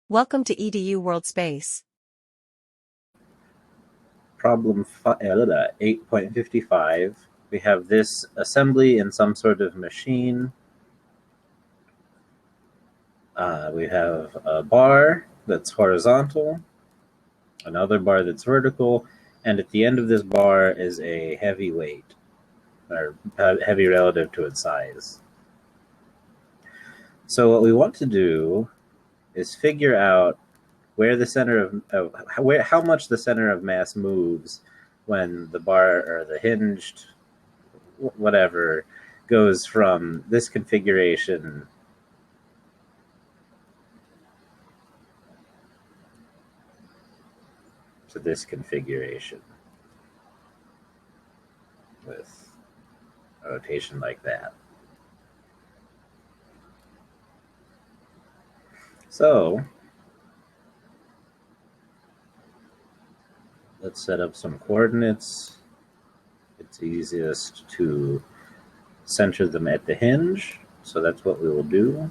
Welcome to EDU World Space. Problem 8.55. We have this assembly in some sort of machine. We have a bar that's horizontal, another bar that's vertical, and at the end of this bar is a heavy weight, or heavy relative to its size. So what we want to do is figure out where the center of how much the center of mass moves when the bar or the hinged whatever goes from this configuration to this configuration with a rotation like that. So let's set up some coordinates. It's easiest to center them at the hinge, so that's what we will do.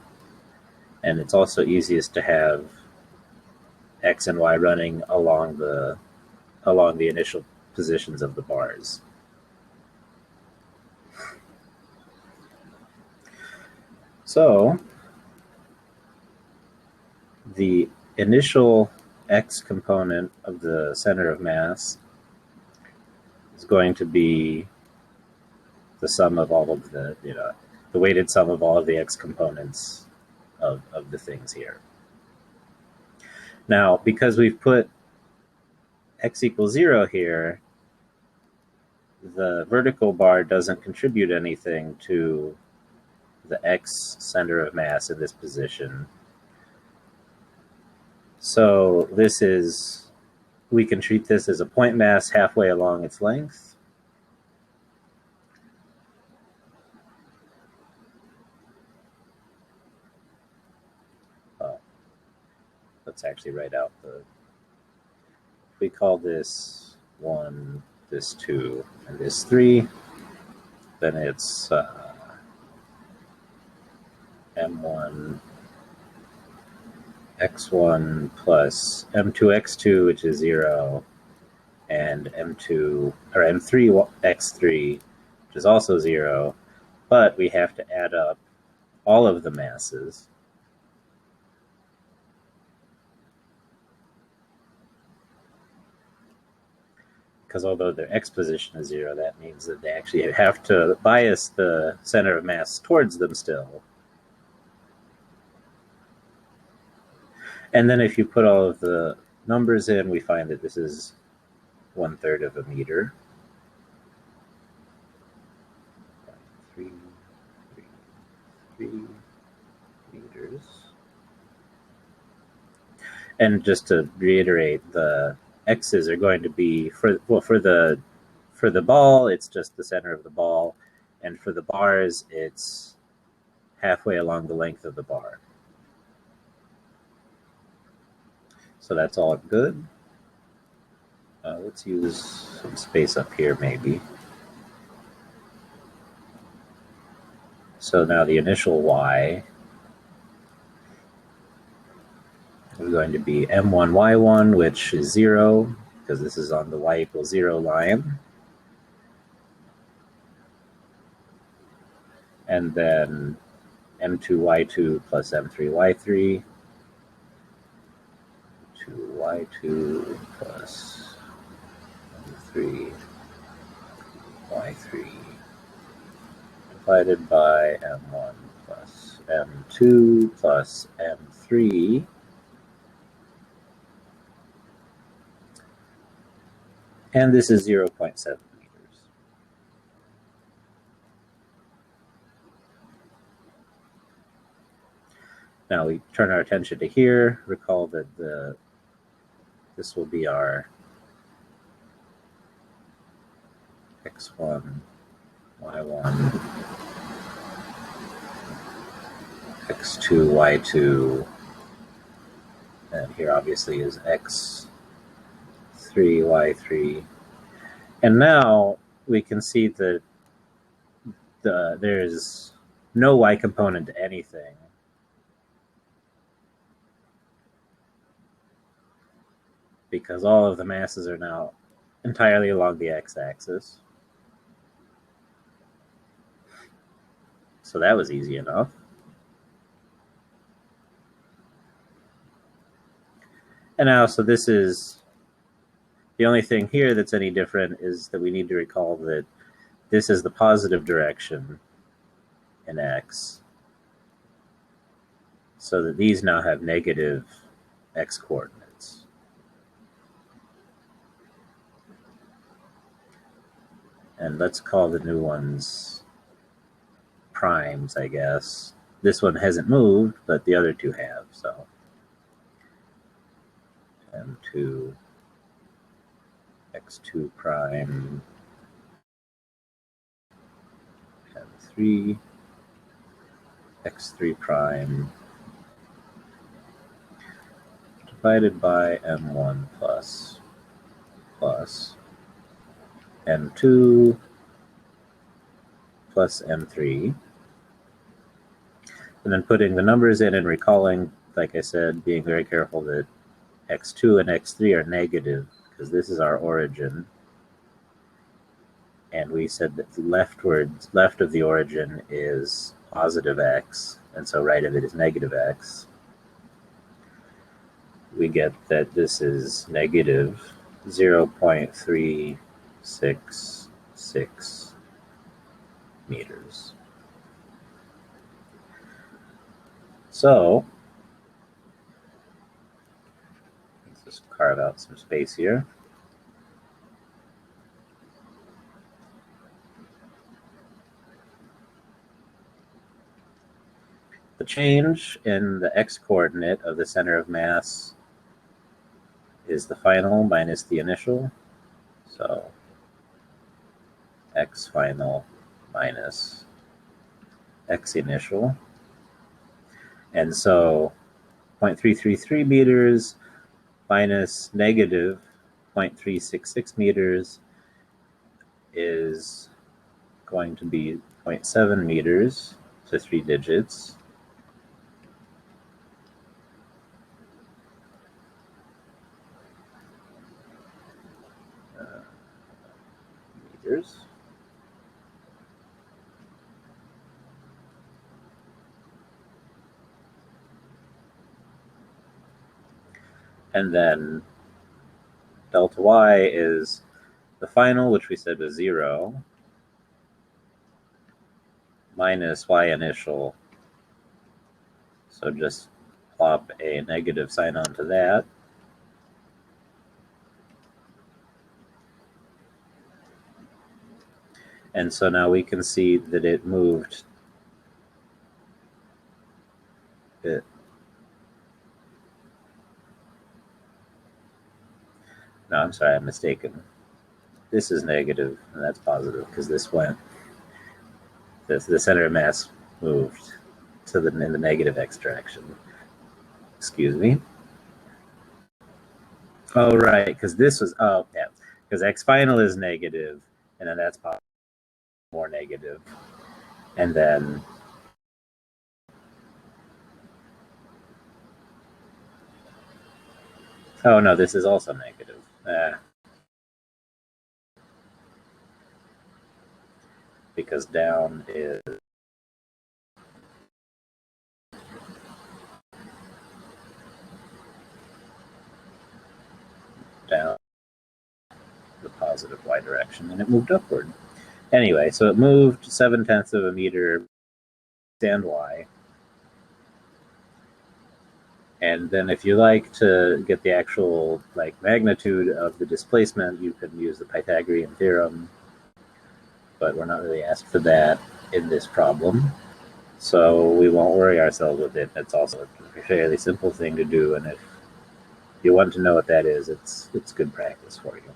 And it's also easiest to have X and Y running along the initial positions of the bars. So the initial X component of the center of mass is going to be the sum of all of the weighted sum of all of the X components of the things here. Now, because we've put X equals 0 here, the vertical bar doesn't contribute anything to the X center of mass in this position. So we can treat this as a point mass halfway along its length. Let's actually write out if we call this 1, this 2, and this 3, then it's m1 x1 plus m2 x2, which is 0, and m2 or m3 x3, which is also 0, but we have to add up all of the masses. Because although their X position is 0, that means that they actually have to bias the center of mass towards them still. And then if you put all of the numbers in, we find that this is 1/3 of a meter. 3 meters. And just to reiterate, the X's are going to be for the ball, it's just the center of the ball, and for the bars, it's halfway along the length of the bar. So that's all good. Let's use some space up here, maybe. So now the initial Y is going to be m1 y1, which is 0, because this is on the y equals 0 line. And then m2 y2 plus m3 y3. 2y2 plus m3 y3 divided by m1 plus m2 plus m3. And this is 0.7 meters. Now we turn our attention to here. Recall that this will be our x1, y1, x2, y2, and here obviously is x3, y3. And now we can see that there's no y component to anything. because all of the masses are now entirely along the x-axis. So that was easy enough. And now, so this is the only thing here that's any different is that we need to recall that this is the positive direction in x, so that these now have negative x coordinates. And let's call the new ones primes, I guess. This one hasn't moved, but the other two have, so M2, X2 prime, M3, X3 prime, divided by M1 plus M2 plus M3. And then putting the numbers in and recalling, like I said, being very careful that x2 and x3 are negative, because this is our origin. And we said that left of the origin is positive x, and so right of it is negative x. We get that this is negative 0.366 meters. So let's just carve out some space here. The change in the x-coordinate of the center of mass is the final minus the initial. So x final minus x initial. And so 0.333 meters minus negative 0.366 meters is going to be 0.7 meters, so 3 digits. Meters. And then delta y is the final, which we said was 0, minus y initial. So just plop a negative sign onto that. And so now we can see that it moved. No, I'm sorry, I'm mistaken. This is negative, and that's positive, because this went, the center of mass moved to in the negative x direction. Excuse me. Oh, right, because this was, oh, yeah, because x final is negative, and then that's positive, more negative. And then oh, no, this is also negative. Because down is down the positive y direction, and it moved upward. Anyway, so it moved 0.7 of a meter stand y. And then if you like to get the actual magnitude of the displacement, you can use the Pythagorean theorem, but we're not really asked for that in this problem. So we won't worry ourselves with it. It's also a fairly simple thing to do, and if you want to know what that is, it's good practice for you.